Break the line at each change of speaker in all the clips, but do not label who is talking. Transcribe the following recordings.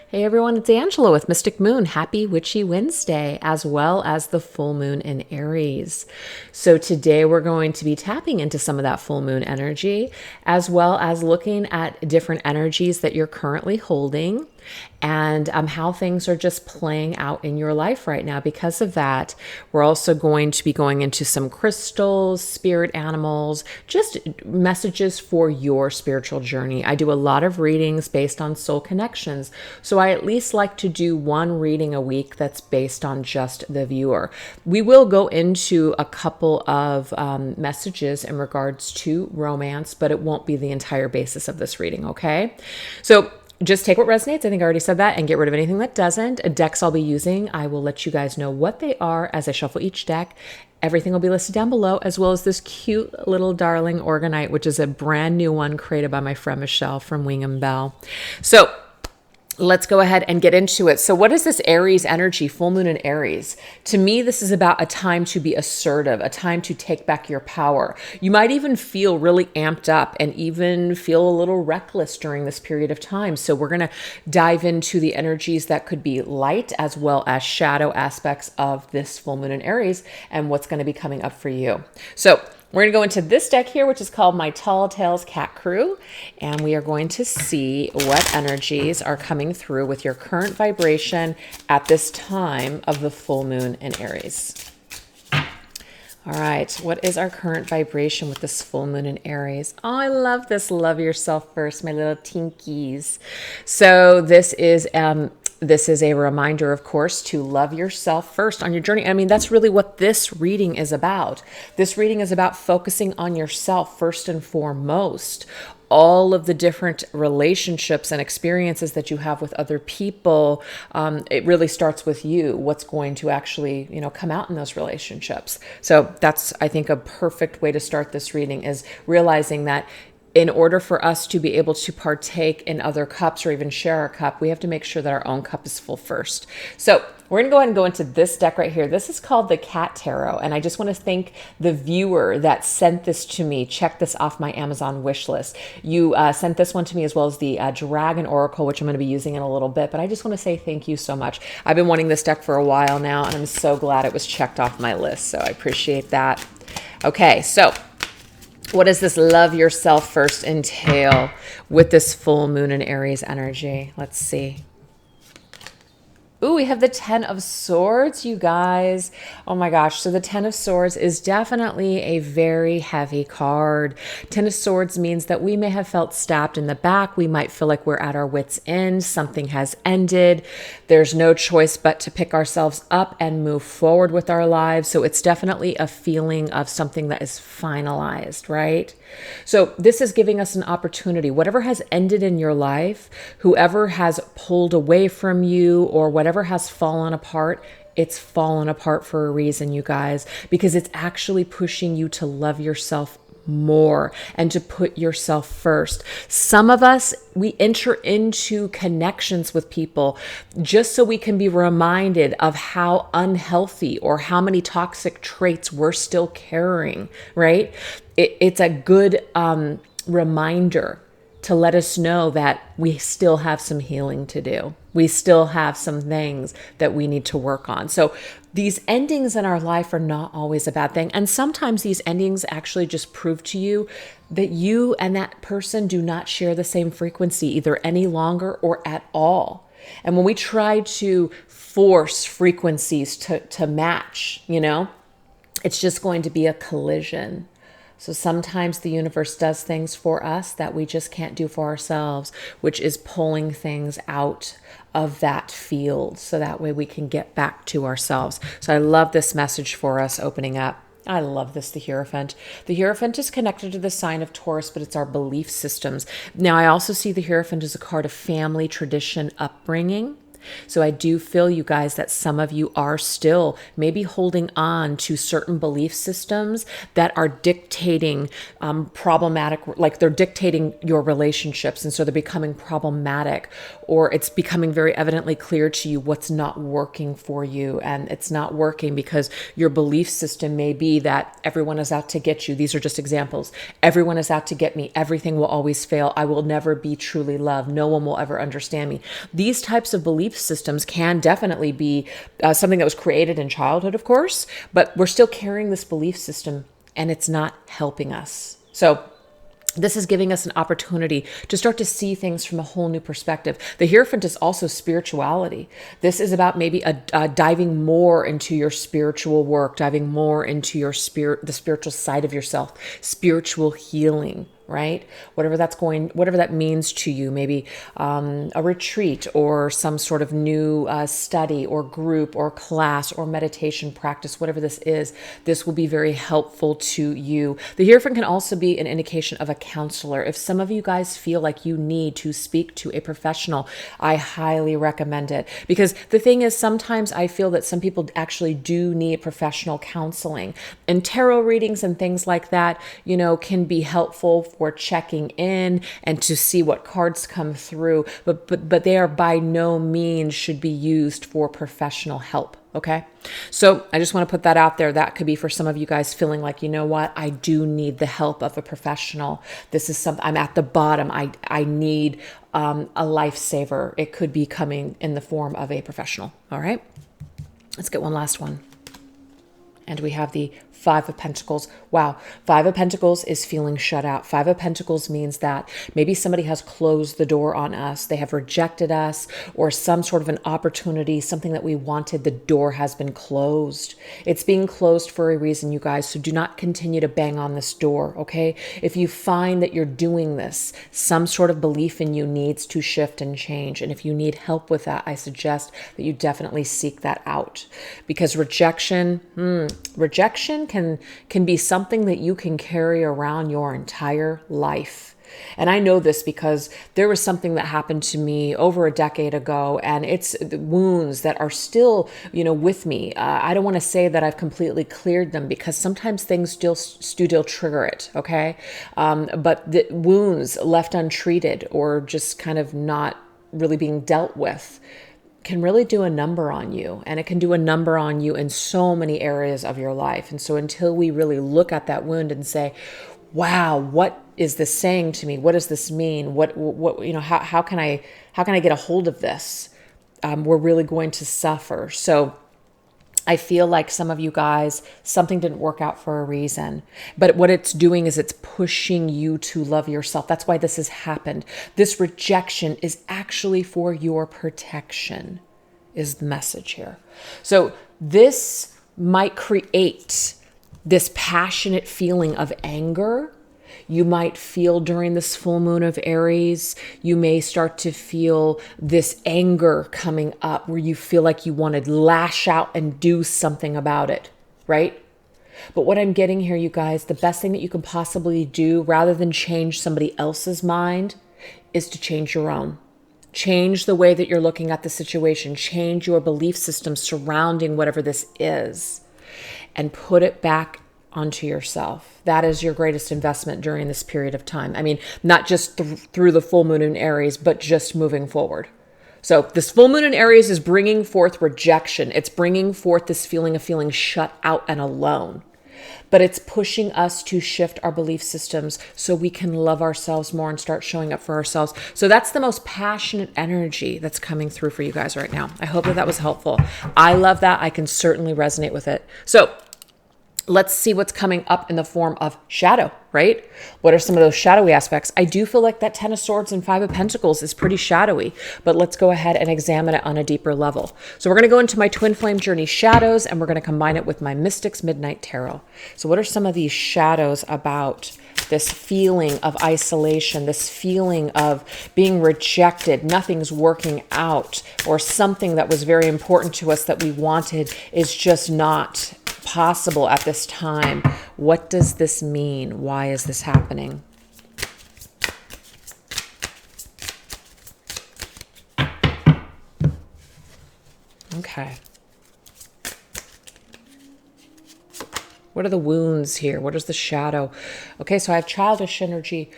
Hey everyone, it's Angela with Mystic Moon. Happy Witchy Wednesday, as well as the full moon in Aries. So today we're going to be tapping into some of that full moon energy, as well as looking at different energies that you're currently holding and how things are just playing out in your life right now. Because of that, we're also going to be going into some crystals, spirit animals, just messages for your spiritual journey. I do a lot of readings based on soul connections. So I at least like to do one reading a week that's based on just the viewer. We will go into a couple of messages in regards to romance, but it won't be the entire basis of this reading, okay? So just take what resonates. I think I already said that, and get rid of anything that doesn't. Decks I'll be using, I will let you guys know what they are as I shuffle each deck. Everything will be listed down below, as well as this cute little darling Organite, which is a brand new one created by my friend Michelle from Wing & Bell. So let's go ahead and get into it. So what is this Aries energy, full moon in Aries? To me, this is about a time to be assertive, a time to take back your power. You might even feel really amped up and even feel a little reckless during this period of time. So we're going to dive into the energies that could be light as well as shadow aspects of this full moon in Aries and what's going to be coming up for you. So we're going to go into this deck here, which is called My Tall Tales Cat Crew, and we are going to see what energies are coming through with your current vibration at this time of the full moon in Aries. All right, what is our current vibration with this full moon in Aries? Oh, I love this. Love yourself first, my little tinkies. So this is a reminder, of course, to love yourself first on your journey. I mean, that's really what this reading is about. This reading is about focusing on yourself first and foremost. All of the different relationships and experiences that you have with other people, it really starts with you. What's going to actually, come out in those relationships. So that's, I think, a perfect way to start this reading is realizing that in order for us to be able to partake in other cups or even share our cup, we have to make sure that our own cup is full first. So we're going to go ahead and go into this deck right here. This is called the Cat Tarot. And I just want to thank the viewer that sent this to me. Check this off my Amazon wish list. You sent this one to me as well as the Dragon Oracle, which I'm going to be using in a little bit. But I just want to say thank you so much. I've been wanting this deck for a while now, and I'm so glad it was checked off my list. So I appreciate that. Okay, so what does this love yourself first entail with this full moon in Aries energy? Let's see. Ooh, we have the Ten of Swords, you guys. Oh my gosh. So the Ten of Swords is definitely a very heavy card. Ten of Swords means that we may have felt stabbed in the back. We might feel like we're at our wits' end. Something has ended. There's no choice but to pick ourselves up and move forward with our lives. So it's definitely a feeling of something that is finalized, right? So this is giving us an opportunity. Whatever has ended in your life, whoever has pulled away from you or whatever has fallen apart, it's fallen apart for a reason, you guys, because it's actually pushing you to love yourself more and to put yourself first. Some of us, we enter into connections with people just so we can be reminded of how unhealthy or how many toxic traits we're still carrying, right? It's a good reminder to let us know that we still have some healing to do. We still have some things that we need to work on. So these endings in our life are not always a bad thing. And sometimes these endings actually just prove to you that you and that person do not share the same frequency either any longer or at all. And when we try to force frequencies to match, it's just going to be a collision. So sometimes the universe does things for us that we just can't do for ourselves, which is pulling things out of that field so that way we can get back to ourselves. So I love this message for us opening up. I love this, the Hierophant. The Hierophant is connected to the sign of Taurus, but it's our belief systems. Now, I also see the Hierophant as a card of family, tradition, upbringing. So I do feel, you guys, that some of you are still maybe holding on to certain belief systems that are dictating problematic, like they're dictating your relationships. And so they're becoming problematic, or it's becoming very evidently clear to you what's not working for you. And it's not working because your belief system may be that everyone is out to get you. These are just examples. Everyone is out to get me. Everything will always fail. I will never be truly loved. No one will ever understand me. These types of belief systems can definitely be something that was created in childhood, of course, but we're still carrying this belief system and it's not helping us. So this is giving us an opportunity to start to see things from a whole new perspective. The Hierophant is also spirituality. This is about maybe diving more into your spiritual work, diving more into your spirit, the spiritual side of yourself, spiritual healing, right? Whatever that means to you, maybe a retreat or some sort of new study or group or class or meditation practice, whatever this is, this will be very helpful to you. The Hierophant can also be an indication of a counselor. If some of you guys feel like you need to speak to a professional, I highly recommend it. Because the thing is, sometimes I feel that some people actually do need professional counseling. And tarot readings and things like that, can be helpful for checking in and to see what cards come through, but they are by no means should be used for professional help. Okay. So I just want to put that out there. That could be for some of you guys feeling like, you know what, I do need the help of a professional. This is something, I'm at the bottom. I need a lifesaver. It could be coming in the form of a professional. All right. Let's get one last one. And we have the Five of Pentacles. Wow. Five of Pentacles is feeling shut out. Five of Pentacles means that maybe somebody has closed the door on us. They have rejected us, or some sort of an opportunity, something that we wanted. The door has been closed. It's being closed for a reason, you guys. So do not continue to bang on this door. Okay. If you find that you're doing this, some sort of belief in you needs to shift and change. And if you need help with that, I suggest that you definitely seek that out, because rejection can be something that you can carry around your entire life. And I know this because there was something that happened to me over a decade ago, and it's wounds that are still, with me. I don't want to say that I've completely cleared them, because sometimes things still trigger it. Okay. But the wounds left untreated or just kind of not really being dealt with can really do a number on you, and it can do a number on you in so many areas of your life. And so until we really look at that wound and say, wow, what is this saying to me? What does this mean? How can I get a hold of this? We're really going to suffer. So I feel like some of you guys, something didn't work out for a reason, but what it's doing is it's pushing you to love yourself. That's why this has happened. This rejection is actually for your protection, is the message here. So this might create this passionate feeling of anger. You might feel during this full moon of Aries, you may start to feel this anger coming up where you feel like you want to lash out and do something about it, right? But what I'm getting here, you guys, the best thing that you can possibly do rather than change somebody else's mind is to change your own. Change the way that you're looking at the situation. Change your belief system surrounding whatever this is, and put it back onto yourself. That is your greatest investment during this period of time. I mean, not just through the full moon in Aries, but just moving forward. So this full moon in Aries is bringing forth rejection. It's bringing forth this feeling of feeling shut out and alone. But it's pushing us to shift our belief systems so we can love ourselves more and start showing up for ourselves. So that's the most passionate energy that's coming through for you guys right now. I hope that was helpful. I love that. I can certainly resonate with it. So let's see what's coming up in the form of shadow, right? What are some of those shadowy aspects? I do feel like that Ten of Swords and Five of Pentacles is pretty shadowy, but let's go ahead and examine it on a deeper level. So we're going to go into my Twin Flame Journey shadows, and we're going to combine it with my Mystics Midnight Tarot. So what are some of these shadows about this feeling of isolation, this feeling of being rejected, nothing's working out, or something that was very important to us that we wanted is just not possible at this time? What does this mean? Why is this happening? Okay. What are the wounds here? What is the shadow? Okay, so I have childish energy.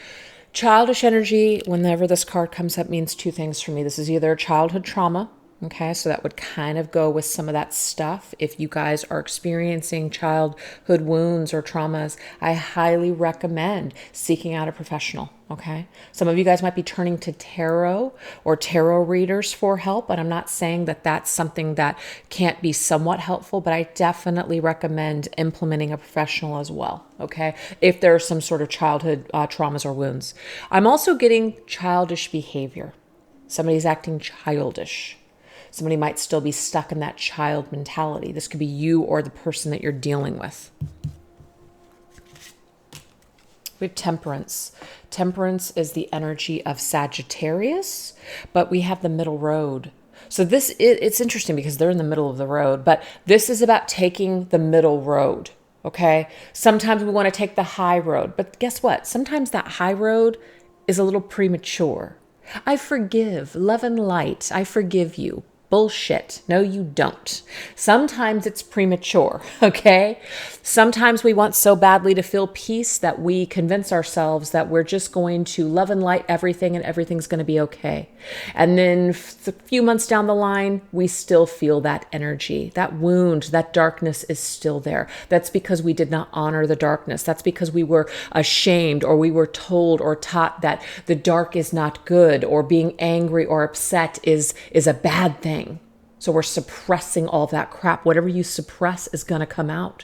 Childish energy, whenever this card comes up, means two things for me. This is either childhood trauma. Okay, so that would kind of go with some of that stuff. If you guys are experiencing childhood wounds or traumas, I highly recommend seeking out a professional. Okay, some of you guys might be turning to tarot or tarot readers for help, but I'm not saying that that's something that can't be somewhat helpful, but I definitely recommend implementing a professional as well. Okay, if there are some sort of childhood traumas or wounds. I'm also getting childish behavior. Somebody's acting childish. Somebody might still be stuck in that child mentality. This could be you or the person that you're dealing with. We have temperance. Temperance is the energy of Sagittarius, but we have the middle road. So it's interesting because they're in the middle of the road, but this is about taking the middle road. Okay. Sometimes we want to take the high road, but guess what? Sometimes that high road is a little premature. I forgive, love and light. I forgive you. Bullshit. No, you don't. Sometimes it's premature, okay? Sometimes we want so badly to feel peace that we convince ourselves that we're just going to love and light everything and everything's going to be okay. And then a few months down the line, we still feel that energy, that wound, that darkness is still there. That's because we did not honor the darkness. That's because we were ashamed or we were told or taught that the dark is not good or being angry or upset is a bad thing. So we're suppressing all of that crap. Whatever you suppress is going to come out.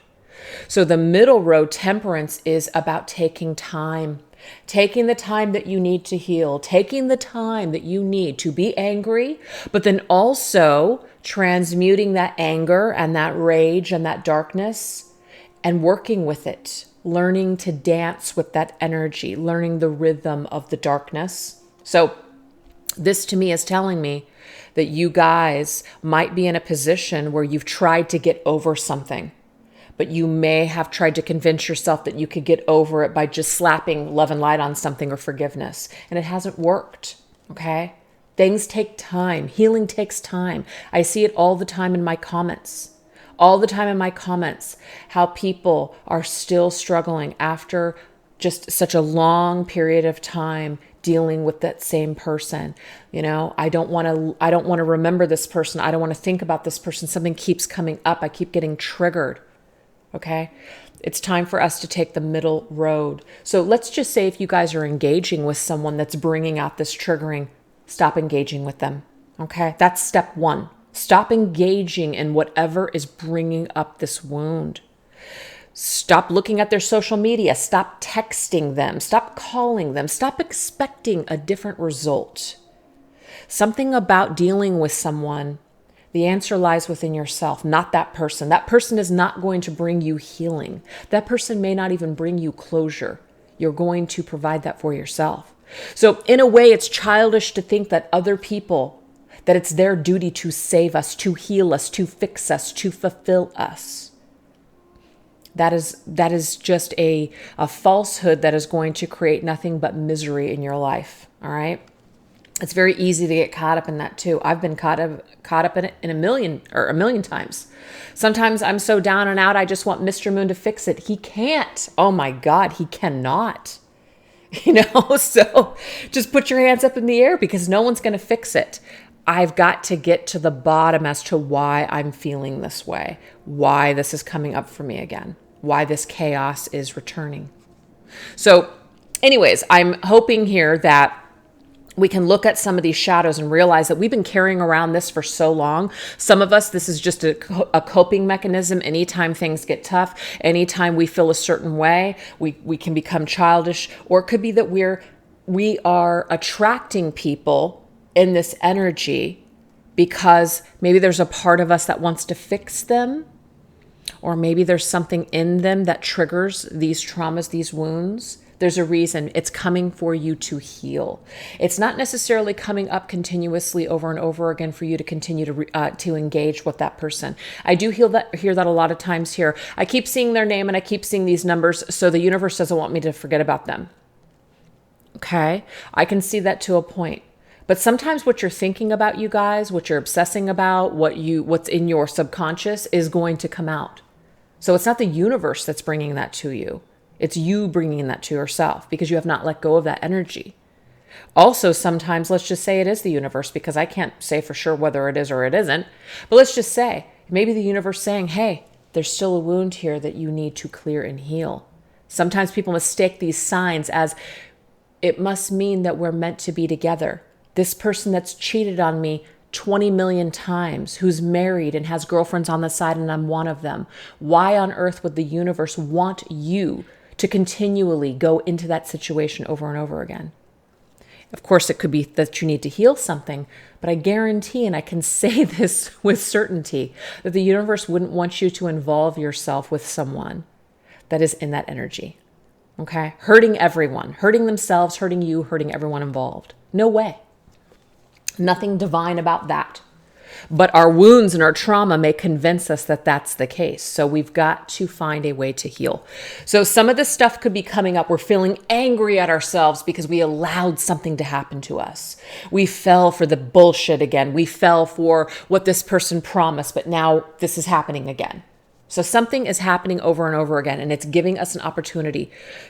So the middle road, temperance, is about taking time, taking the time that you need to heal, taking the time that you need to be angry, but then also transmuting that anger and that rage and that darkness and working with it, learning to dance with that energy, learning the rhythm of the darkness. So this to me is telling me that you guys might be in a position where you've tried to get over something, but you may have tried to convince yourself that you could get over it by just slapping love and light on something or forgiveness, and it hasn't worked, okay? Things take time. Healing takes time. I see it all the time in my comments. All the time in my comments, how people are still struggling after just such a long period of time dealing with that same person. You know, I don't want to remember this person. I don't want to think about this person. Something keeps coming up. I keep getting triggered. Okay. It's time for us to take the middle road. So let's just say if you guys are engaging with someone that's bringing out this triggering, stop engaging with them. Okay. That's step one. Stop engaging in whatever is bringing up this wound. Stop looking at their social media. Stop texting them. Stop calling them. Stop expecting a different result. Something about dealing with someone, the answer lies within yourself, not that person. That person is not going to bring you healing. That person may not even bring you closure. You're going to provide that for yourself. So in a way, it's childish to think that other people, that it's their duty to save us, to heal us, to fix us, to fulfill us. That is just a falsehood that is going to create nothing but misery in your life. All right. It's very easy to get caught up in that too. I've been caught up in it a million times. Sometimes I'm so down and out, I just want Mr. Moon to fix it. He can't. Oh my God, he cannot. You know, so just put your hands up in the air because no one's going to fix it. I've got to get to the bottom as to why I'm feeling this way, why this is coming up for me again, why this chaos is returning. So anyways, I'm hoping here that we can look at some of these shadows and realize that we've been carrying around this for so long. Some of us, this is just a coping mechanism. Anytime things get tough, anytime we feel a certain way, we can become childish, or it could be that we are attracting people in this energy because maybe there's a part of us that wants to fix them, or maybe there's something in them that triggers these traumas, these wounds. There's a reason. It's coming for you to heal. It's not necessarily coming up continuously over and over again for you to continue to engage with that person. I do hear that a lot of times here. I keep seeing their name and I keep seeing these numbers, so the universe doesn't want me to forget about them. Okay? I can see that to a point. But sometimes what you're thinking about, you guys, what you're obsessing about, what's in your subconscious is going to come out. So it's not the universe that's bringing that to you. It's you bringing that to yourself because you have not let go of that energy. Also, sometimes let's just say it is the universe, because I can't say for sure whether it is or it isn't. But let's just say maybe the universe saying, hey, there's still a wound here that you need to clear and heal. Sometimes people mistake these signs as it must mean that we're meant to be together. This person that's cheated on me 20 million times, who's married and has girlfriends on the side, and I'm one of them. Why on earth would the universe want you to continually go into that situation over and over again? Of course, it could be that you need to heal something, but I guarantee, and I can say this with certainty, that the universe wouldn't want you to involve yourself with someone that is in that energy. Okay? Hurting everyone, hurting themselves, hurting you, hurting everyone involved. No way. Nothing divine about that. But our wounds and our trauma may convince us that that's the case. So we've got to find a way to heal. So some of this stuff could be coming up. We're feeling angry at ourselves because we allowed something to happen to us. We fell for the bullshit again. We fell for what this person promised, but now this is happening again. So something is happening over and over again, and it's giving us an opportunity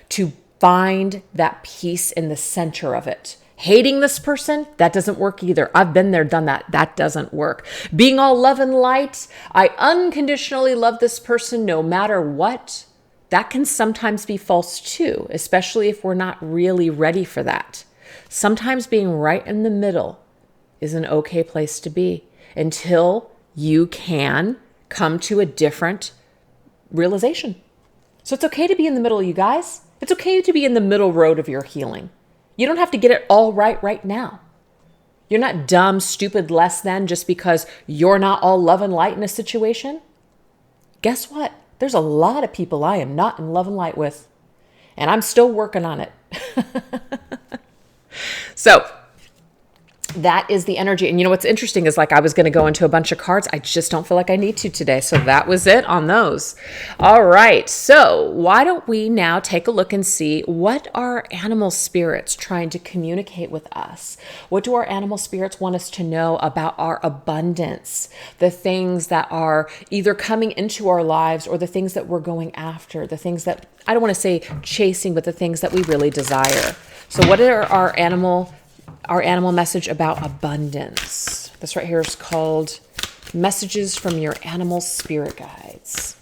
to find that peace in the center of it. Hating this person, that doesn't work either. I've been there, done that. That doesn't work. Being all love and light, I unconditionally love this person no matter what. That can sometimes be false too, especially if we're not really ready for that. Sometimes being right in the middle is an okay place to be until you can come to a different realization. So it's okay to be in the middle, you guys. It's okay to be in the middle road of your healing. You don't have to get it all right now. You're not dumb, stupid, less than just because you're not all love and light in a situation. Guess what? There's a lot of people I am not in love and light with, and I'm still working on it. So that is the energy. And you know what's interesting is, like, I was going to go into a bunch of cards. I just don't feel like I need to today. So that was it on those. All right. So why don't we now take a look and see what are animal spirits trying to communicate with us? What do our animal spirits want us to know about our abundance? The things that are either coming into our lives or the things that we're going after, the things that, I don't want to say chasing, but the things that we really desire. So what are our animal message about abundance? This right here is called Messages from Your Animal Spirit Guides.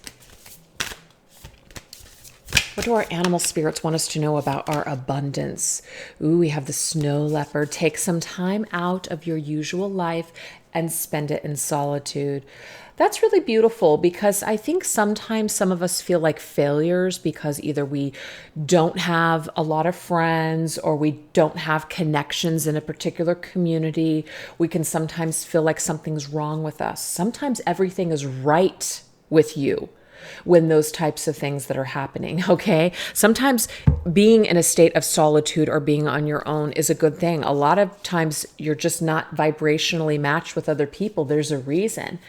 What do our animal spirits want us to know about our abundance? Ooh, we have the snow leopard. Take some time out of your usual life and spend it in solitude. That's really beautiful, because I think sometimes some of us feel like failures because either we don't have a lot of friends or we don't have connections in a particular community. We can sometimes feel like something's wrong with us. Sometimes everything is right with you when those types of things that are happening, okay? Sometimes being in a state of solitude or being on your own is a good thing. A lot of times you're just not vibrationally matched with other people. There's a reason.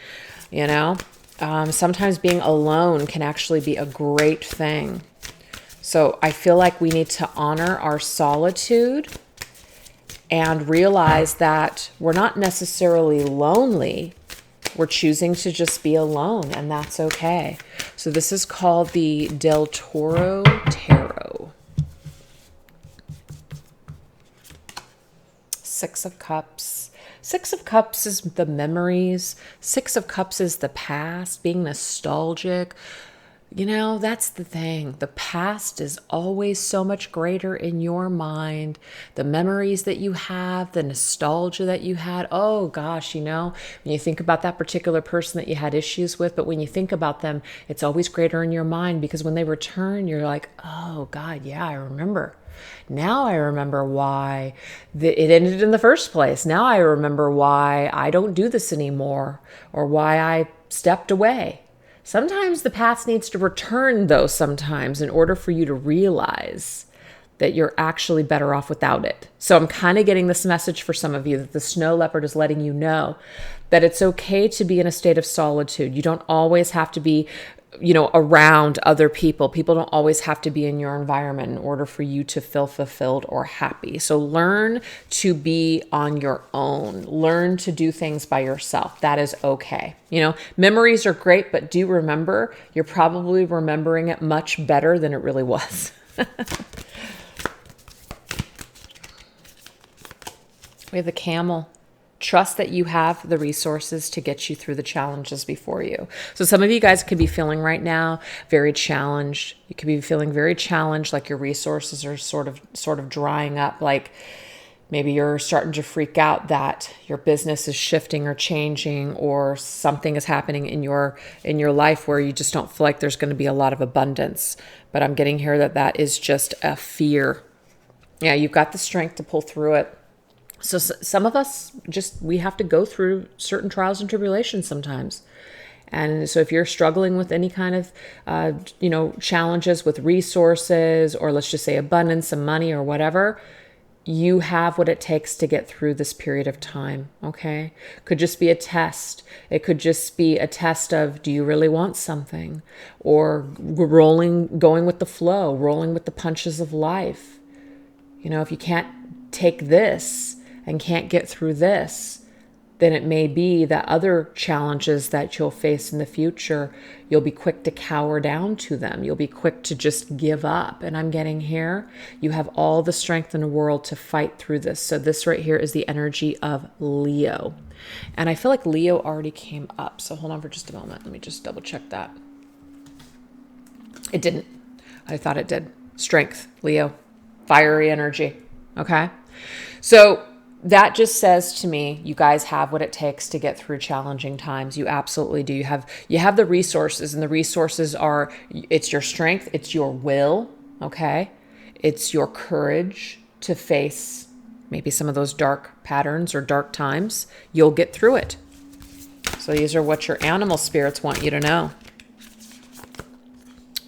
You know, sometimes being alone can actually be a great thing. So I feel like we need to honor our solitude and realize that we're not necessarily lonely. We're choosing to just be alone, and that's okay. So this is called the Del Toro Tarot. Six of Cups. Six of Cups is the memories. Six of Cups is the past, being nostalgic. You know, that's the thing. The past is always so much greater in your mind. The memories that you have, the nostalgia that you had. Oh gosh, you know, when you think about that particular person that you had issues with, but when you think about them, it's always greater in your mind, because when they return, you're like, oh God, yeah, I remember. Now I remember why it ended in the first place. Now I remember why I don't do this anymore, or why I stepped away. Sometimes the past needs to return, though, sometimes, in order for you to realize that you're actually better off without it. So I'm kind of getting this message for some of you that the snow leopard is letting you know that it's okay to be in a state of solitude. You don't always have to be around other people. People don't always have to be in your environment in order for you to feel fulfilled or happy. So learn to be on your own. Learn to do things by yourself. That is okay. Memories are great, but do remember, you're probably remembering it much better than it really was. We have the Camel. Trust that you have the resources to get you through the challenges before you. So some of you guys could be feeling right now very challenged. You could be feeling very challenged, like your resources are sort of drying up, like maybe you're starting to freak out that your business is shifting or changing, or something is happening in your life where you just don't feel like there's going to be a lot of abundance. But I'm getting here that is just a fear. Yeah, you've got the strength to pull through it. So some of us we have to go through certain trials and tribulations sometimes. And so if you're struggling with any kind of, challenges with resources, or let's just say abundance, some money or whatever, you have what it takes to get through this period of time. Okay. Could just be a test. It could just be a test of, do you really want something? Or going with the flow, rolling with the punches of life. If you can't take this and can't get through this, then it may be that other challenges that you'll face in the future, you'll be quick to cower down to them. You'll be quick to just give up. And I'm getting here, you have all the strength in the world to fight through this. So this right here is the energy of Leo. And I feel like Leo already came up. So hold on for just a moment. Let me just double check that. It didn't. I thought it did. Strength, Leo, fiery energy. Okay. So that just says to me, you guys have what it takes to get through challenging times. You absolutely do. You have the resources, and the resources are, it's your strength, it's your will, okay? It's your courage to face maybe some of those dark patterns or dark times. You'll get through it. So these are what your animal spirits want you to know.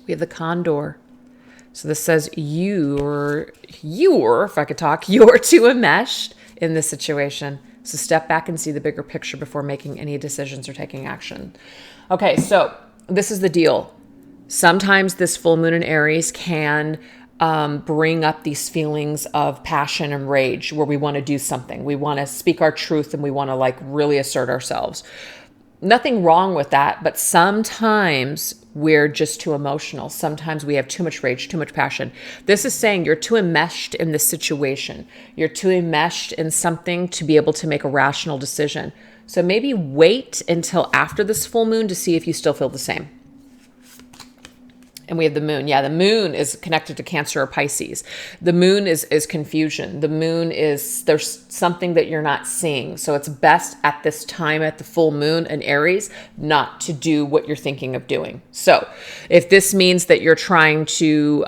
We have the Condor. So this says you're, if I could talk, you're too enmeshed in this situation. So step back and see the bigger picture before making any decisions or taking action. Okay, so this is the deal. Sometimes this full moon in Aries can bring up these feelings of passion and rage where we want to do something. We want to speak our truth and we want to really assert ourselves. Nothing wrong with that, but sometimes we're just too emotional. Sometimes we have too much rage, too much passion. This is saying you're too enmeshed in this situation. You're too enmeshed in something to be able to make a rational decision. So maybe wait until after this full moon to see if you still feel the same. And we have the moon. Yeah, the moon is connected to Cancer or Pisces. The moon is confusion. The moon is, there's something that you're not seeing. So it's best at this time, at the full moon in Aries, not to do what you're thinking of doing. So if this means that you're trying to,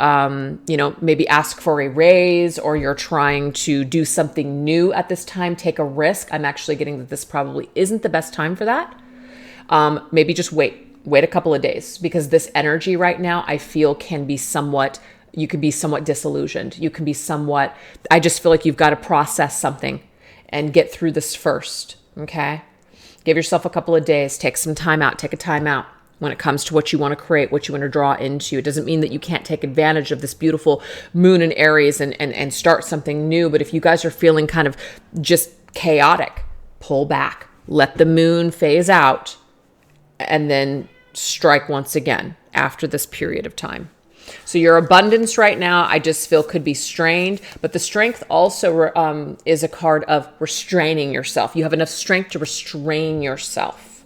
maybe ask for a raise, or you're trying to do something new at this time, take a risk. I'm actually getting that this probably isn't the best time for that. Maybe just wait a couple of days, because this energy right now, I feel you could be somewhat disillusioned. You can be I just feel like you've got to process something and get through this first. Okay. Give yourself a couple of days, take some time out, take a time out when it comes to what you want to create, what you want to draw into. It doesn't mean that you can't take advantage of this beautiful moon in Aries and start something new. But if you guys are feeling kind of just chaotic, pull back, let the moon phase out, and then strike once again after this period of time. So your abundance right now, I just feel could be strained, but the strength also is a card of restraining yourself. You have enough strength to restrain yourself.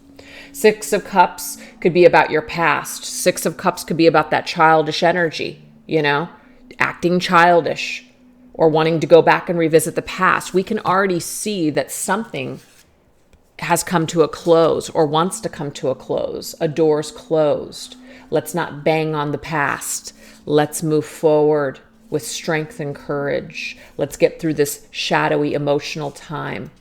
6 of Cups could be about your past. 6 of Cups could be about that childish energy, acting childish or wanting to go back and revisit the past. We can already see that something has come to a close or wants to come to a close. A door's closed. Let's not bang on the past. Let's move forward with strength and courage. Let's get through this shadowy emotional time.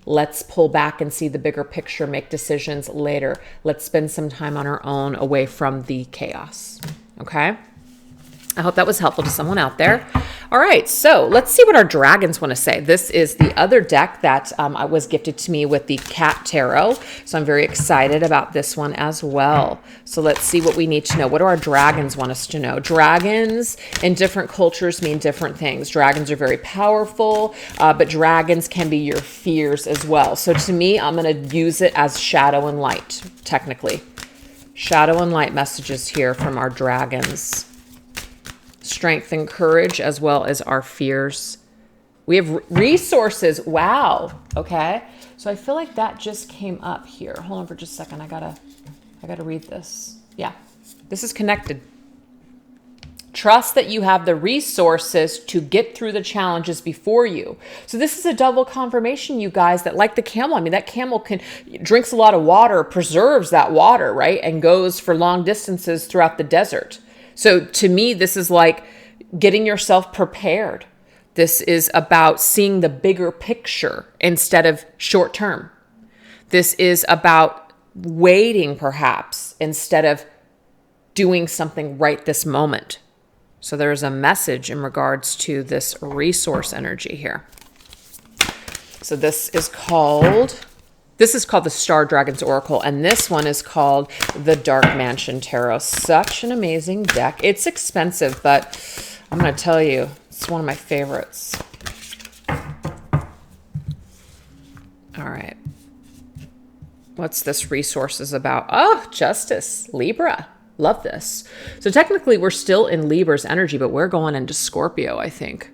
Let's pull back and see the bigger picture, make decisions later. Let's spend some time on our own away from the chaos. Okay? I hope that was helpful to someone out there. All right, so let's see what our dragons want to say. This is the other deck that was gifted to me with the Cat Tarot. So I'm very excited about this one as well. So let's see what we need to know. What do our dragons want us to know? Dragons in different cultures mean different things. Dragons are very powerful, but dragons can be your fears as well. So to me, I'm going to use it as shadow and light, technically. Shadow and light messages here from our dragons. Strength and courage, as well as our fears. We have resources. Wow. Okay. So I feel like that just came up here. Hold on for just a second. I gotta read this. Yeah, this is connected. Trust that you have the resources to get through the challenges before you. So this is a double confirmation, you guys, that like the camel, I mean, that camel drinks a lot of water, preserves that water, right? And goes for long distances throughout the desert. So to me, this is like getting yourself prepared. This is about seeing the bigger picture instead of short term. This is about waiting perhaps instead of doing something right this moment. So there's a message in regards to this resource energy here. So this is called the Star Dragons Oracle, and this one is called the Dark Mansion Tarot. Such an amazing deck. It's expensive, but I'm going to tell you, it's one of my favorites. All right. What's this resources about? Oh, Justice, Libra. Love this. So technically, we're still in Libra's energy, but we're going into Scorpio, I think.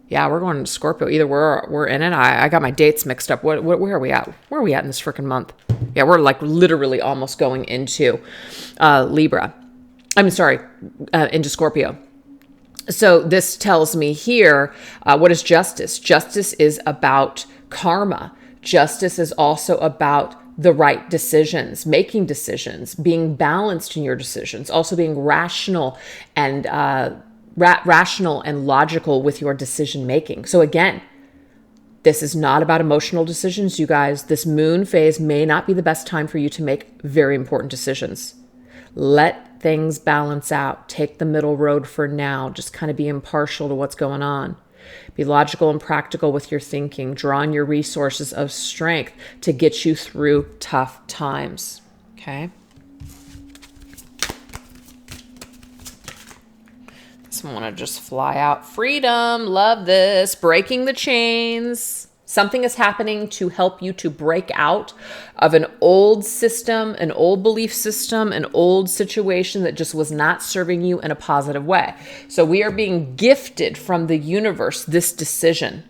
Yeah, we're going into Scorpio. Either we're in it. I got my dates mixed up. Where are we at? Where are we at in this freaking month? Yeah, we're like literally almost going into Libra. I'm sorry, into Scorpio. So this tells me here, what is justice? Justice is about karma. Justice is also about the right decisions, making decisions, being balanced in your decisions, also being rational and logical with your decision making. So again, this is not about emotional decisions, you guys. This moon phase may not be the best time for you to make very important decisions. Let things balance out. Take the middle road for now. Just kind of be impartial to what's going on. Be logical and practical with your thinking. Draw on your resources of strength to get you through tough times. Okay? This one want to just fly out. Freedom. Love this. Breaking the chains. Something is happening to help you to break out of an old system, an old belief system, an old situation that just was not serving you in a positive way. So we are being gifted from the universe this decision.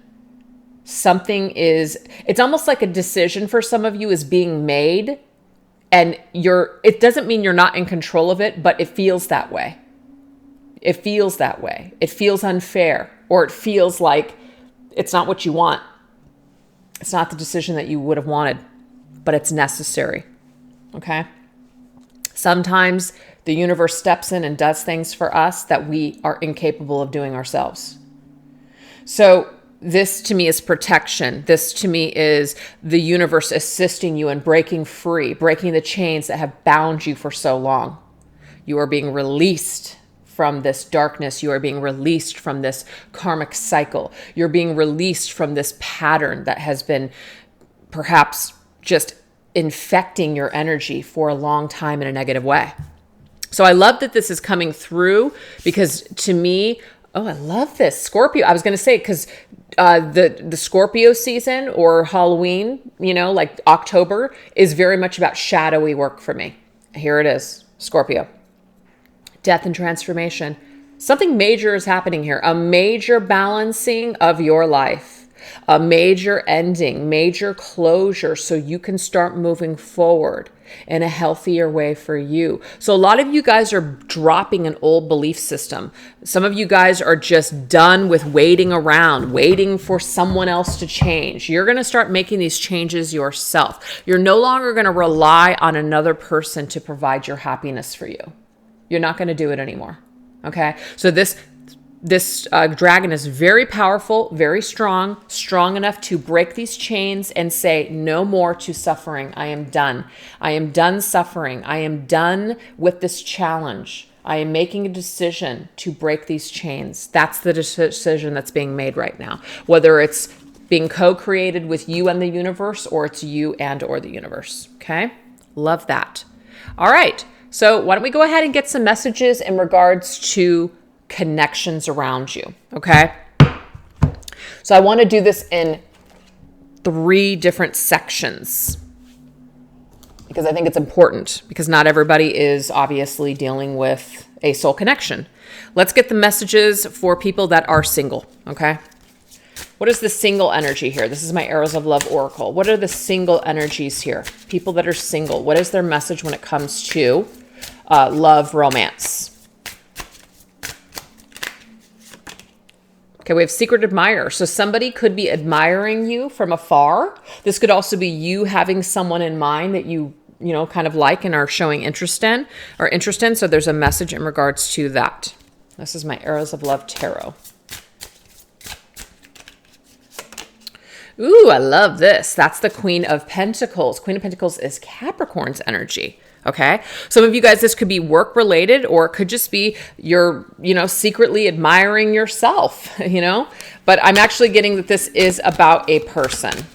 It's almost like a decision for some of you is being made, and it doesn't mean you're not in control of it, but it feels that way. It feels that way. It feels unfair, or it feels like it's not what you want. It's not the decision that you would have wanted, but it's necessary. Okay? Sometimes the universe steps in and does things for us that we are incapable of doing ourselves. So this to me is protection. This to me is the universe assisting you in breaking free, breaking the chains that have bound you for so long. You are being released from this darkness. You are being released from this karmic cycle. You're being released from this pattern that has been perhaps just infecting your energy for a long time in a negative way. So I love that this is coming through, because to me, oh, I love this. Scorpio. I was going to say, because the Scorpio season or Halloween, like October, is very much about shadowy work for me. Here it is, Scorpio. Death and transformation. Something major is happening here. A major balancing of your life. A major ending, major closure, so you can start moving forward in a healthier way for you. So a lot of you guys are dropping an old belief system. Some of you guys are just done with waiting around, waiting for someone else to change. You're going to start making these changes yourself. You're no longer going to rely on another person to provide your happiness for you. You're not going to do it anymore. Okay. So this dragon is very powerful, very strong enough to break these chains and say no more to suffering. I am done. I am done suffering. I am done with this challenge. I am making a decision to break these chains. That's the decision that's being made right now. Whether it's being co-created with you and the universe, or it's you and or the universe. Okay? Love that. All right. So why don't we go ahead and get some messages in regards to connections around you. Okay? So I want to do this in 3 different sections, because I think it's important, because not everybody is obviously dealing with a soul connection. Let's get the messages for people that are single, okay? What is the single energy here? This is my Arrows of Love Oracle. What are the single energies here? People that are single, what is their message when it comes to love, romance? Okay, we have secret admirer. So somebody could be admiring you from afar. This could also be you having someone in mind that you kind of like and are showing interest in. So there's a message in regards to that. This is my Arrows of Love Tarot. Ooh, I love this. That's the Queen of Pentacles. Queen of Pentacles is Capricorn's energy. Okay. Some of you guys, this could be work related, or it could just be you're, secretly admiring yourself, but I'm actually getting that this is about a person.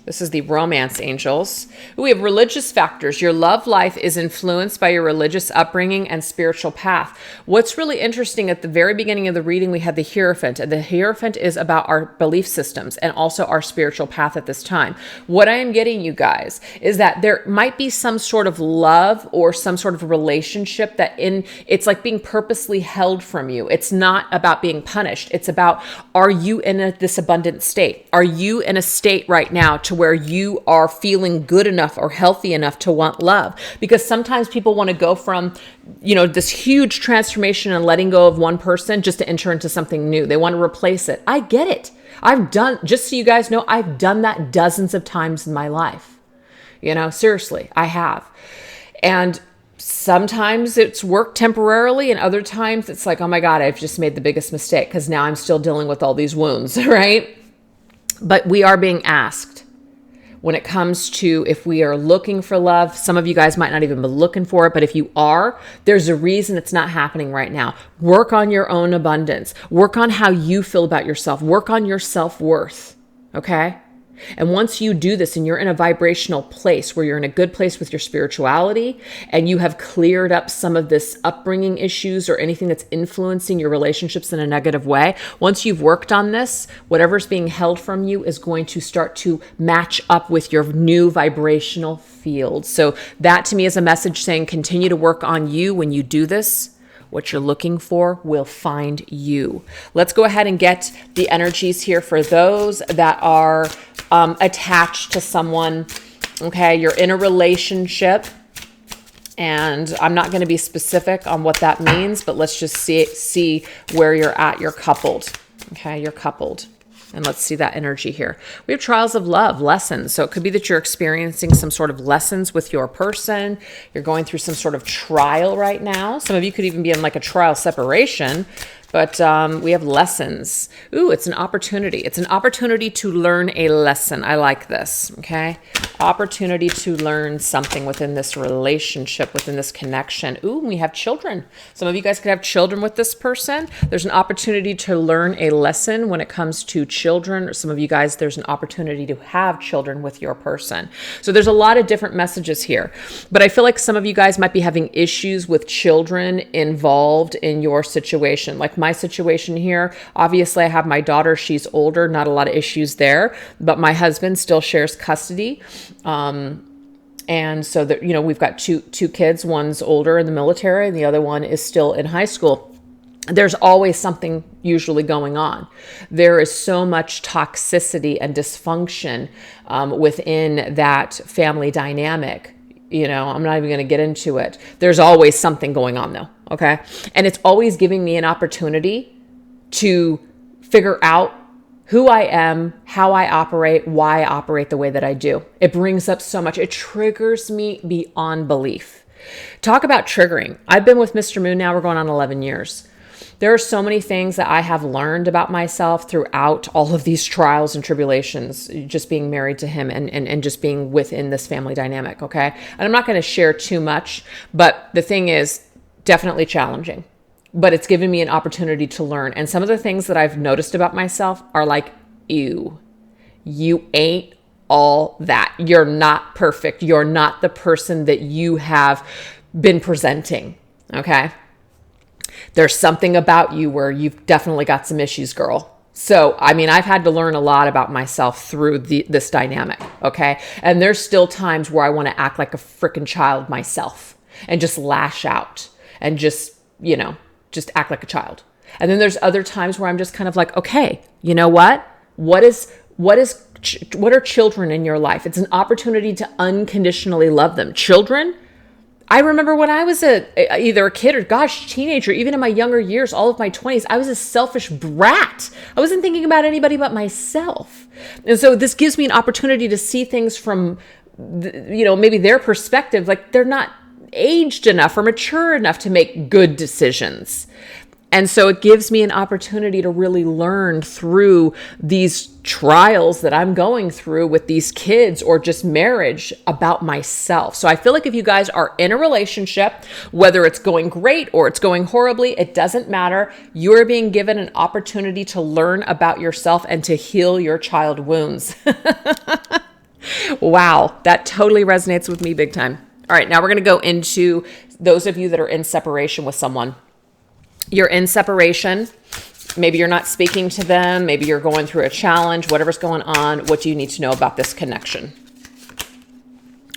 This is the romance angels. We have religious factors. Your love life is influenced by your religious upbringing and spiritual path. What's really interesting, at the very beginning of the reading, we had the Hierophant, and the Hierophant is about our belief systems and also our spiritual path at this time. What I am getting, you guys, is that there might be some sort of love or some sort of relationship that it's like being purposely held from you. It's not about being punished. It's about, are you in this abundant state? Are you in a state right now to where you are feeling good enough or healthy enough to want love? Because sometimes people want to go from, this huge transformation and letting go of one person just to enter into something new. They want to replace it. I get it. Just so you guys know, I've done that dozens of times in my life. Seriously, I have. And sometimes it's worked temporarily, and other times it's like, oh my God, I've just made the biggest mistake, because now I'm still dealing with all these wounds, right? But we are being asked, when it comes to, if we are looking for love, some of you guys might not even be looking for it, but if you are, there's a reason it's not happening right now. Work on your own abundance. Work on how you feel about yourself. Work on your self-worth, okay? And once you do this and you're in a vibrational place where you're in a good place with your spirituality, and you have cleared up some of this upbringing issues or anything that's influencing your relationships in a negative way, once you've worked on this, whatever's being held from you is going to start to match up with your new vibrational field. So that to me is a message saying, continue to work on you. When you do this, what you're looking for will find you. Let's go ahead and get the energies here for those that are attached to someone. Okay, you're in a relationship, and I'm not going to be specific on what that means, but let's just see where you're at. You're coupled. Okay, you're coupled. And let's see that energy here. We have trials of love, lessons. So it could be that you're experiencing some sort of lessons with your person. You're going through some sort of trial right now. Some of you could even be in like a trial separation. But we have lessons. Ooh, it's an opportunity. It's an opportunity to learn a lesson. I like this, okay? Opportunity to learn something within this relationship, within this connection. Ooh, we have children. Some of you guys could have children with this person. There's an opportunity to learn a lesson when it comes to children. Or some of you guys, there's an opportunity to have children with your person. So there's a lot of different messages here. But I feel like some of you guys might be having issues with children involved in your situation. Like my situation here, obviously I have my daughter, she's older, not a lot of issues there, but my husband still shares custody. And so that, we've got two kids, one's older in the military and the other one is still in high school. There's always something usually going on. There is so much toxicity and dysfunction within that family dynamic. I'm not even going to get into it. There's always something going on though. Okay. And it's always giving me an opportunity to figure out who I am, how I operate, why I operate the way that I do. It brings up so much. It triggers me beyond belief. Talk about triggering. I've been with Mr. Moon now. We're going on 11 years. There are so many things that I have learned about myself throughout all of these trials and tribulations, just being married to him and just being within this family dynamic. Okay. And I'm not going to share too much, but the thing is definitely challenging, but it's given me an opportunity to learn. And some of the things that I've noticed about myself are like, ew, you ain't all that. You're not perfect. You're not the person that you have been presenting. Okay. There's something about you where you've definitely got some issues, girl. So, I mean, I've had to learn a lot about myself through this dynamic. Okay. And there's still times where I want to act like a freaking child myself and just lash out and just, just act like a child. And then there's other times where I'm just kind of like, okay, you know what? What are children in your life? It's an opportunity to unconditionally love them. Children, I remember when I was either a kid or teenager, even in my younger years, all of my 20s, I was a selfish brat. I wasn't thinking about anybody but myself. And so this gives me an opportunity to see things from, maybe their perspective, like they're not aged enough or mature enough to make good decisions. And so it gives me an opportunity to really learn through these trials that I'm going through with these kids or just marriage about myself. So I feel like if you guys are in a relationship, whether it's going great or it's going horribly, it doesn't matter. You're being given an opportunity to learn about yourself and to heal your child wounds. Wow, that totally resonates with me big time. All right, now we're going to go into those of you that are in separation with someone. You're in separation. Maybe you're not speaking to them. Maybe you're going through a challenge, whatever's going on. What do you need to know about this connection?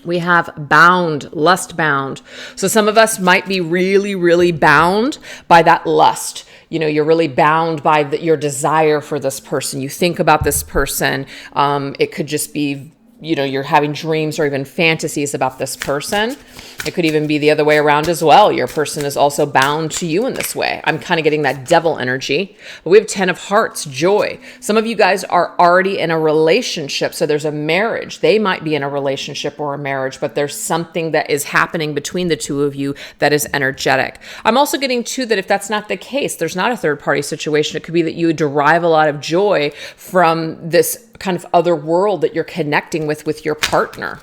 We have bound, lust bound. So some of us might be really, really bound by that lust. You're really bound by your desire for this person. You think about this person. It could just be you're having dreams or even fantasies about this person. It could even be the other way around as well. Your person is also bound to you in this way. I'm kind of getting that devil energy. But we have 10 of hearts, joy. Some of you guys are already in a relationship. So there's a marriage. They might be in a relationship or a marriage, but there's something that is happening between the two of you that is energetic. I'm also getting too that if that's not the case, there's not a third party situation. It could be that you derive a lot of joy from this kind of other world that you're connecting with your partner.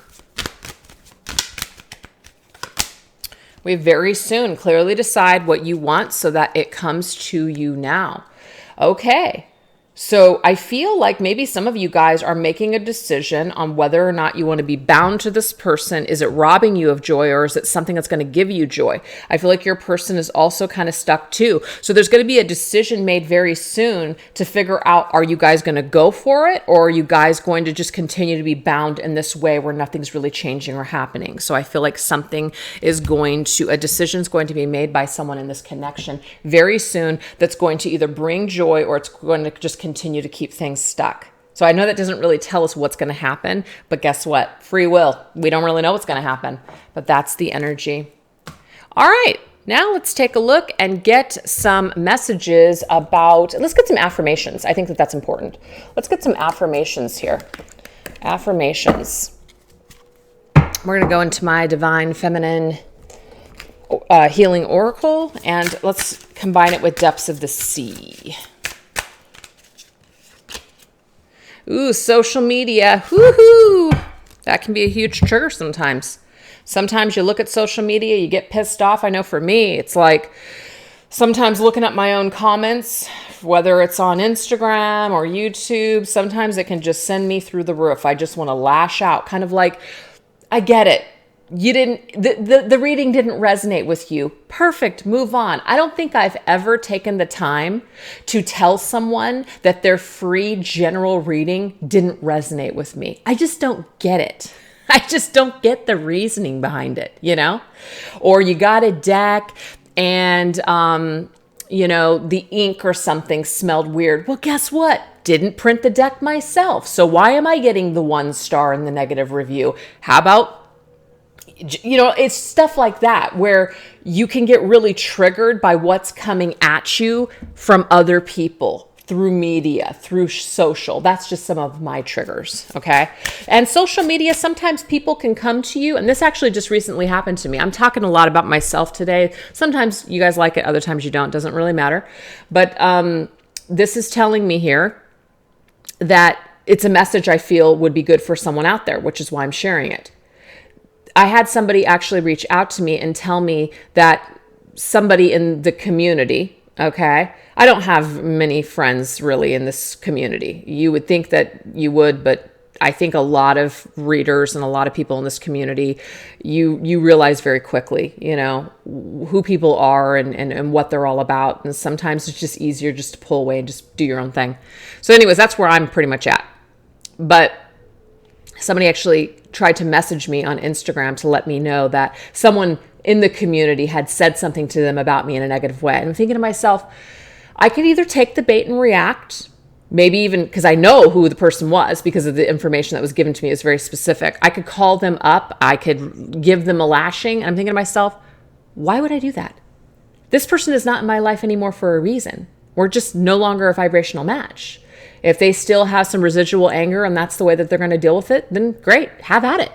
We very soon clearly decide what you want so that it comes to you now. Okay. So I feel like maybe some of you guys are making a decision on whether or not you want to be bound to this person. Is it robbing you of joy, or is it something that's going to give you joy? I feel like your person is also kind of stuck too. So there's going to be a decision made very soon to figure out, are you guys going to go for it, or are you guys going to just continue to be bound in this way where nothing's really changing or happening? So I feel like a decision is going to be made by someone in this connection very soon that's going to either bring joy or it's going to just continue to keep things stuck. So I know that doesn't really tell us what's going to happen, but guess what? Free will. We don't really know what's going to happen, but that's the energy. All right. Now let's take a look and get some messages let's get some affirmations. I think that's important. Let's get some affirmations here. Affirmations. We're going to go into my divine feminine healing oracle, and let's combine it with depths of the sea. Ooh, social media. Woohoo! That can be a huge trigger sometimes. Sometimes you look at social media, you get pissed off. I know for me, it's like sometimes looking at my own comments, whether it's on Instagram or YouTube, sometimes it can just send me through the roof. I just want to lash out, kind of like, I get it. The reading didn't resonate with you. Perfect. Move on. I don't think I've ever taken the time to tell someone that their free general reading didn't resonate with me. I just don't get it. I just don't get the reasoning behind it, Or you got a deck and, the ink or something smelled weird. Well, guess what? Didn't print the deck myself. So why am I getting the 1 star in the negative review? How about it's stuff like that where you can get really triggered by what's coming at you from other people through media, through social. That's just some of my triggers, okay? And social media, sometimes people can come to you, and this actually just recently happened to me. I'm talking a lot about myself today. Sometimes you guys like it, other times you don't. Doesn't really matter. But this is telling me here that it's a message I feel would be good for someone out there, which is why I'm sharing it. I had somebody actually reach out to me and tell me that somebody in the community, okay? I don't have many friends really in this community. You would think that you would, but I think a lot of readers and a lot of people in this community, you realize very quickly, you know, who people are and what they're all about. And sometimes it's just easier just to pull away and just do your own thing. So anyways, that's where I'm pretty much at. But somebody actually tried to message me on Instagram to let me know that someone in the community had said something to them about me in a negative way. And I'm thinking to myself, I could either take the bait and react, maybe even because I know who the person was because of the information that was given to me is very specific. I could call them up. I could give them a lashing. And I'm thinking to myself, why would I do that? This person is not in my life anymore for a reason. We're just no longer a vibrational match. If they still have some residual anger and that's the way that they're going to deal with it, then great, have at it.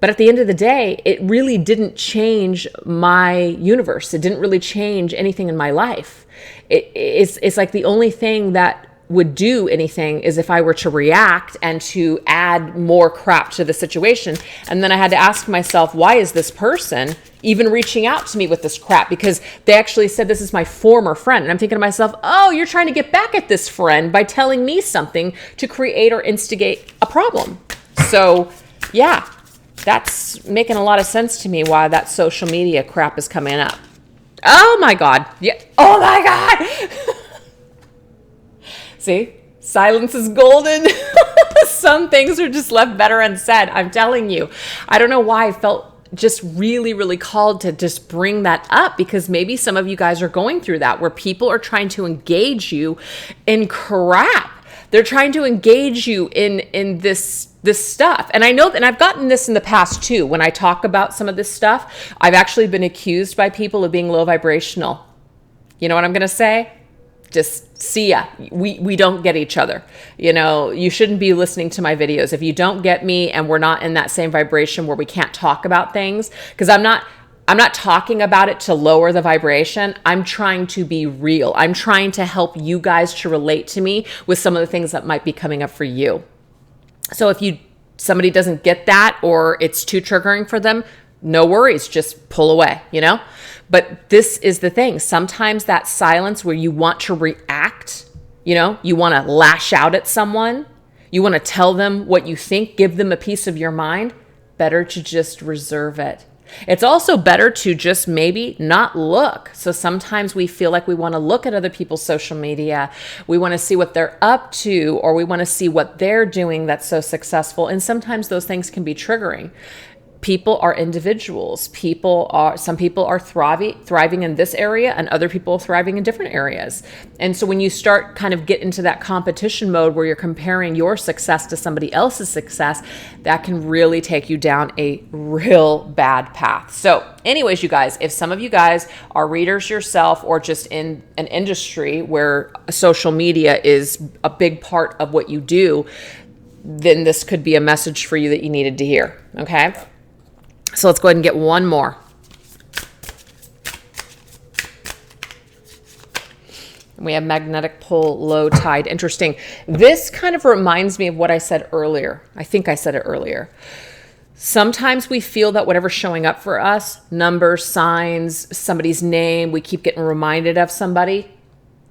But at the end of the day, it really didn't change my universe. It didn't really change anything in my life. It's like the only thing that would do anything is if I were to react and to add more crap to the situation. And then I had to ask myself, why is this person even reaching out to me with this crap? Because they actually said, this is my former friend. And I'm thinking to myself, oh, you're trying to get back at this friend by telling me something to create or instigate a problem. So yeah, that's making a lot of sense to me why that social media crap is coming up. Oh my God. Yeah. Oh my God. See, silence is golden. Some things are just left better unsaid. I'm telling you. I don't know why I felt just really, really called to just bring that up, because maybe some of you guys are going through that where people are trying to engage you in crap. They're trying to engage you in this stuff. And I know that, and I've gotten this in the past too. When I talk about some of this stuff, I've actually been accused by people of being low vibrational. You know what I'm going to say? Just see ya. We don't get each other. You know, you shouldn't be listening to my videos if you don't get me and we're not in that same vibration where we can't talk about things. Because I'm not talking about it to lower the vibration. I'm trying to be real. I'm trying to help you guys to relate to me with some of the things that might be coming up for you. So if somebody doesn't get that or it's too triggering for them, no worries, just pull away, you know? But this is the thing. Sometimes that silence where you want to react, you know, you want to lash out at someone, you want to tell them what you think, give them a piece of your mind, better to just reserve it. It's also better to just maybe not look. So sometimes we feel like we want to look at other people's social media. We want to see what they're up to, or we want to see what they're doing that's so successful. And sometimes those things can be triggering. People are individuals. Some people are thriving in this area, and other people are thriving in different areas. And so when you start kind of get into that competition mode where you're comparing your success to somebody else's success, that can really take you down a real bad path. So anyways, you guys, if some of you guys are readers yourself or just in an industry where social media is a big part of what you do, then this could be a message for you that you needed to hear, okay? So let's go ahead and get one more. We have magnetic pole, low tide. Interesting. This kind of reminds me of what I said earlier. I think I said it earlier. Sometimes we feel that whatever's showing up for us, numbers, signs, somebody's name, we keep getting reminded of somebody,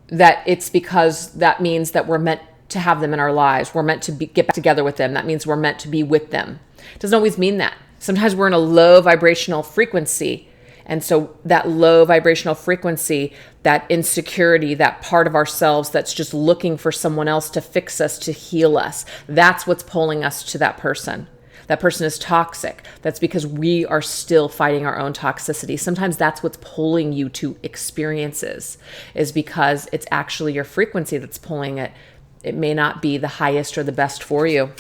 that it's because that means that we're meant to have them in our lives. We're meant to get back together with them. That means we're meant to be with them. It doesn't always mean that. Sometimes we're in a low vibrational frequency. And so that low vibrational frequency, that insecurity, that part of ourselves that's just looking for someone else to fix us, to heal us, that's what's pulling us to that person. That person is toxic. That's because we are still fighting our own toxicity. Sometimes that's what's pulling you to experiences, is because it's actually your frequency that's pulling it. It may not be the highest or the best for you.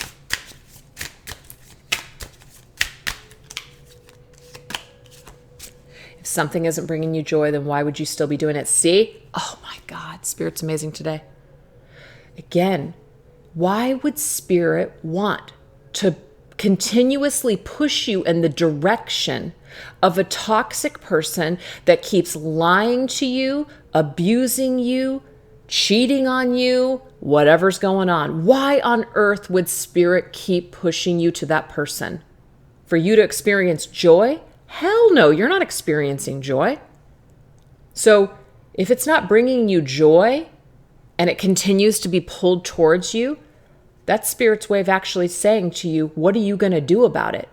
If something isn't bringing you joy, then why would you still be doing it? See? Oh my God, Spirit's amazing today. Again, why would spirit want to continuously push you in the direction of a toxic person that keeps lying to you, abusing you, cheating on you, whatever's going on? Why on earth would spirit keep pushing you to that person? For you to experience joy? Hell no, you're not experiencing joy. So if it's not bringing you joy and it continues to be pulled towards you, that's spirit's way of actually saying to you, what are you going to do about it?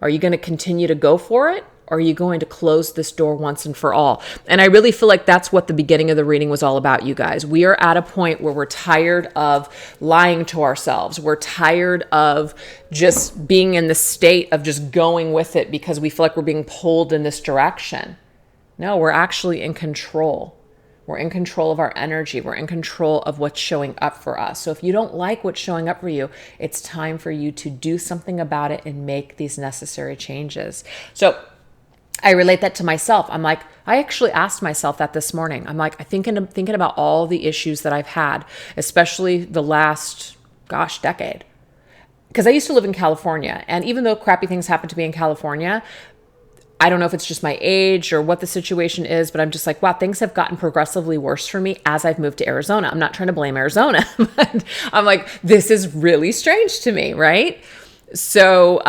Are you going to continue to go for it? Or are you going to close this door once and for all? And I really feel like that's what the beginning of the reading was all about, you guys. We are at a point where we're tired of lying to ourselves. We're tired of just being in the state of just going with it because we feel like we're being pulled in this direction. No, we're actually in control. We're in control of our energy. We're in control of what's showing up for us. So if you don't like what's showing up for you, it's time for you to do something about it and make these necessary changes. So I relate that to myself. I'm like, I actually asked myself that this morning. I'm like, I'm thinking about all the issues that I've had, especially the last, decade. Because I used to live in California. And even though crappy things happen to me in California, I don't know if it's just my age or what the situation is, but I'm just like, wow, things have gotten progressively worse for me as I've moved to Arizona. I'm not trying to blame Arizona, but I'm like, this is really strange to me, right? So,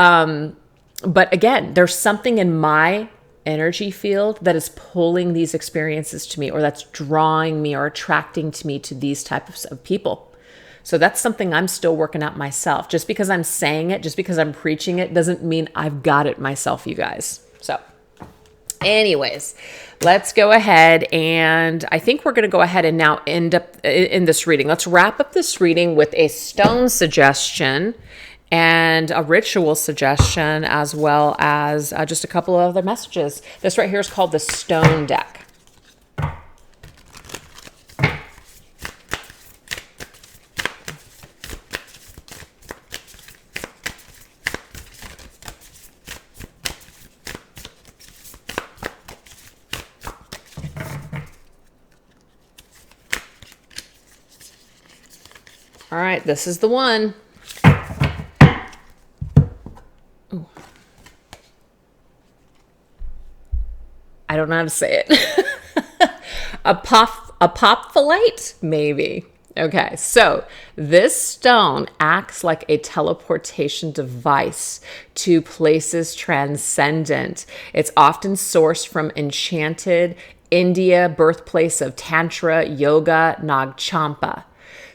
but again, there's something in my energy field that is pulling these experiences to me, or that's drawing me or attracting to me to these types of people. So that's something I'm still working out myself. Just because I'm saying it, just because I'm preaching it, doesn't mean I've got it myself, you guys. So anyways, let's go ahead, and I think we're going to go ahead and now end up in this reading. Let's wrap up this reading with a stone suggestion and a ritual suggestion, as well as just a couple of other messages. This right here is called the Stone Deck. All right, this is the one. Ooh. I don't know how to say it. Apophyllite, maybe. Okay, so this stone acts like a teleportation device to places transcendent. It's often sourced from enchanted India, birthplace of Tantra, yoga, Nag Champa.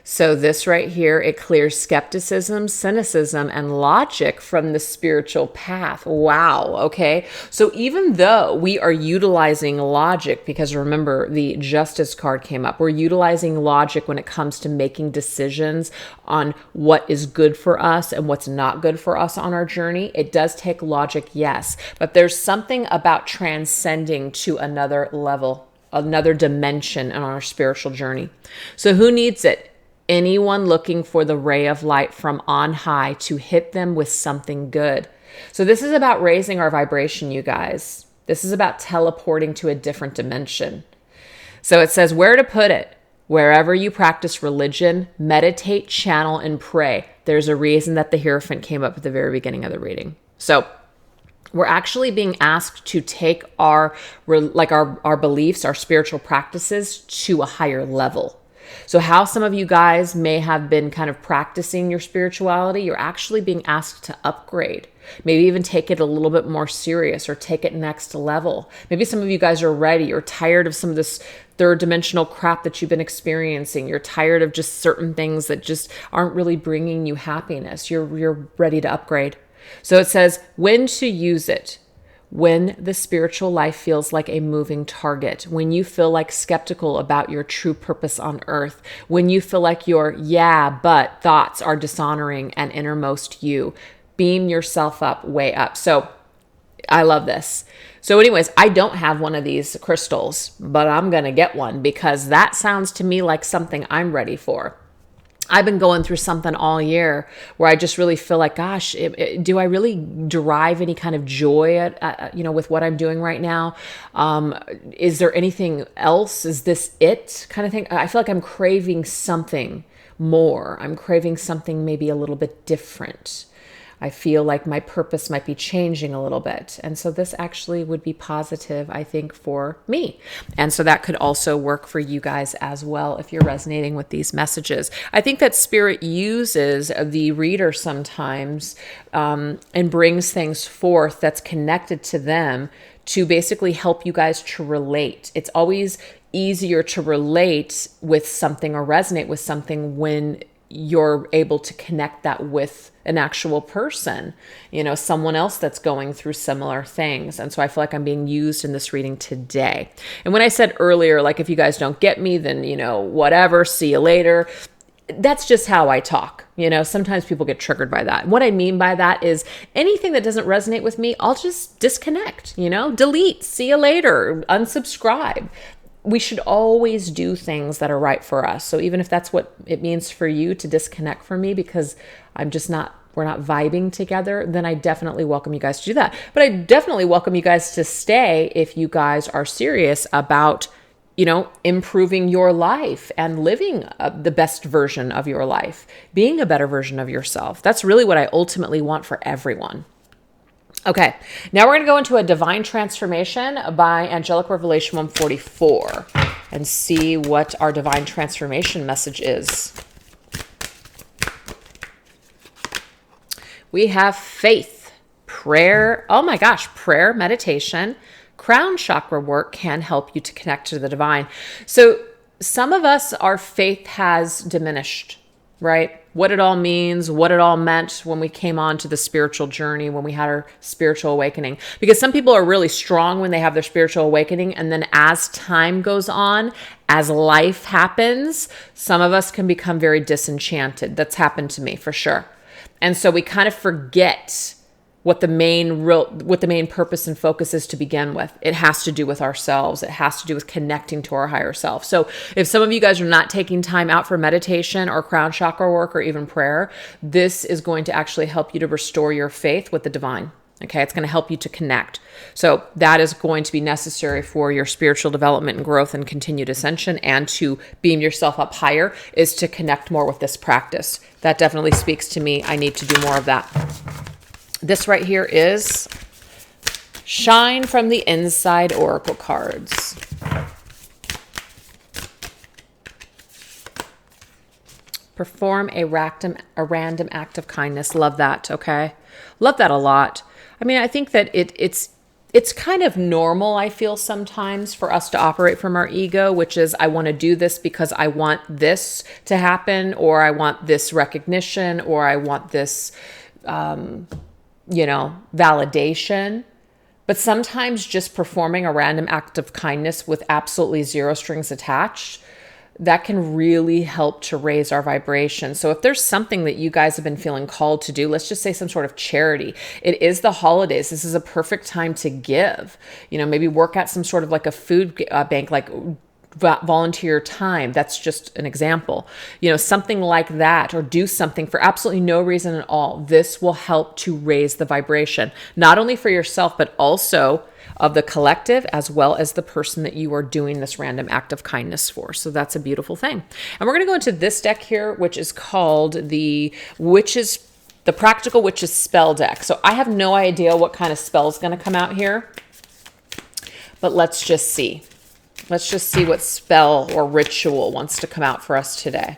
So this right here, it clears skepticism, cynicism, and logic from the spiritual path. Wow. Okay. So even though we are utilizing logic, because remember the Justice card came up, we're utilizing logic when it comes to making decisions on what is good for us and what's not good for us on our journey. It does take logic, yes, but there's something about transcending to another level, another dimension on our spiritual journey. So who needs it? Anyone looking for the ray of light from on high to hit them with something good. So this is about raising our vibration, you guys. This is about teleporting to a different dimension. So it says where to put it. Wherever you practice religion, meditate, channel, and pray. There's a reason that the Hierophant came up at the very beginning of the reading. So we're actually being asked to take our beliefs, our spiritual practices to a higher level. So how some of you guys may have been kind of practicing your spirituality, you're actually being asked to upgrade. Maybe even take it a little bit more serious or take it next level. Maybe some of you guys are ready. You're tired of some of this third dimensional crap that you've been experiencing. You're tired of just certain things that just aren't really bringing you happiness. You're ready to upgrade. So it says when to use it. When the spiritual life feels like a moving target, when you feel like skeptical about your true purpose on earth, when you feel like your yeah, but thoughts are dishonoring and innermost you, beam yourself up, way up. So I love this. So anyways, I don't have one of these crystals, but I'm going to get one because that sounds to me like something I'm ready for. I've been going through something all year where I just really feel like, gosh, do I really derive any kind of joy with what I'm doing right now? Is there anything else? Is this it kind of thing? I feel like I'm craving something more. I'm craving something maybe a little bit different. I feel like my purpose might be changing a little bit. And so this actually would be positive, I think, for me. And so that could also work for you guys as well if you're resonating with these messages. I think that Spirit uses the reader sometimes and brings things forth that's connected to them to basically help you guys to relate. It's always easier to relate with something or resonate with something when you're able to connect that with an actual person, someone else that's going through similar things. And so I feel like I'm being used in this reading today. And when I said earlier, like, if you guys don't get me, then, whatever, see you later. That's just how I talk. Sometimes people get triggered by that. And what I mean by that is anything that doesn't resonate with me, I'll just disconnect, delete, see you later, unsubscribe. We should always do things that are right for us. So even if that's what it means for you to disconnect from me because we're not vibing together, then I definitely welcome you guys to do that. But I definitely welcome you guys to stay if you guys are serious about, improving your life and living the best version of your life, being a better version of yourself. That's really what I ultimately want for everyone. Okay, now we're going to go into a Divine Transformation by Angelic Revelation 144 and see what our Divine Transformation message is. We have faith, prayer, oh my gosh, prayer, meditation, crown chakra work can help you to connect to the divine. So some of us, our faith has diminished, right? What it all means, what it all meant when we came on to the spiritual journey, when we had our spiritual awakening. Because some people are really strong when they have their spiritual awakening. And then as time goes on, as life happens, some of us can become very disenchanted. That's happened to me for sure. And so we kind of forget what the main purpose and focus is to begin with. It has to do with ourselves. It has to do with connecting to our higher self. So if some of you guys are not taking time out for meditation or crown chakra work or even prayer, this is going to actually help you to restore your faith with the divine. Okay, it's going to help you to connect. So that is going to be necessary for your spiritual development and growth and continued ascension, and to beam yourself up higher is to connect more with this practice. That definitely speaks to me. I need to do more of that. This right here is Shine from the Inside Oracle cards. Perform a random act of kindness. Love that, okay? Love that a lot. I mean, I think that it's kind of normal, I feel sometimes, for us to operate from our ego, which is, I want to do this because I want this to happen, or I want this recognition, or I want this validation. But sometimes just performing a random act of kindness with absolutely zero strings attached, that can really help to raise our vibration. So if there's something that you guys have been feeling called to do, let's just say some sort of charity. It is the holidays. This is a perfect time to give. Maybe work at some sort of like a food bank, like volunteer time. That's just an example, something like that, or do something for absolutely no reason at all. This will help to raise the vibration, not only for yourself, but also of the collective, as well as the person that you are doing this random act of kindness for. So that's a beautiful thing. And we're going to go into this deck here, which is called the Practical Witches Spell Deck. So I have no idea what kind of spell is going to come out here, but let's just see. Let's just see what spell or ritual wants to come out for us today.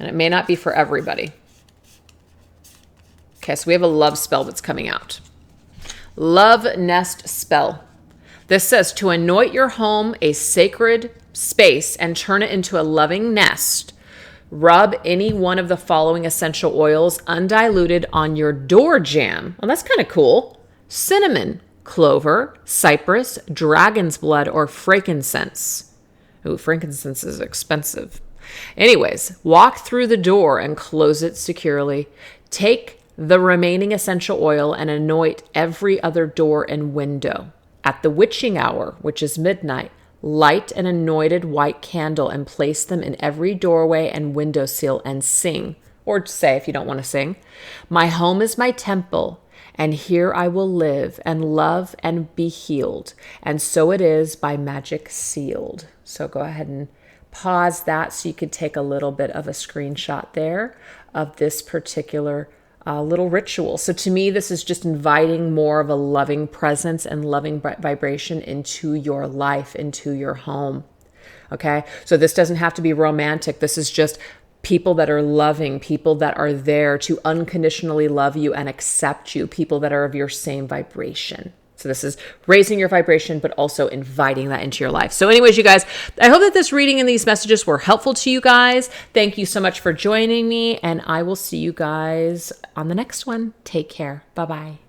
And it may not be for everybody. Okay, so we have a love spell that's coming out. Love Nest Spell. This says to anoint your home a sacred space and turn it into a loving nest. Rub any one of the following essential oils undiluted on your door jamb. Well, that's kind of cool. Cinnamon, clover, cypress, dragon's blood, or frankincense. Ooh, frankincense is expensive. Anyways, walk through the door and close it securely. Take the remaining essential oil and anoint every other door and window. At the witching hour, which is midnight, light an anointed white candle and place them in every doorway and windowsill and sing, or say if you don't want to sing, my home is my temple, and here I will live and love and be healed. And so it is by magic sealed. So go ahead and pause that so you could take a little bit of a screenshot there of this particular little ritual. So to me, this is just inviting more of a loving presence and loving vibration into your life, into your home. Okay. So this doesn't have to be romantic. This is just people that are loving, people that are there to unconditionally love you and accept you, people that are of your same vibration. So this is raising your vibration, but also inviting that into your life. So anyways, you guys, I hope that this reading and these messages were helpful to you guys. Thank you so much for joining me, and I will see you guys on the next one. Take care. Bye-bye.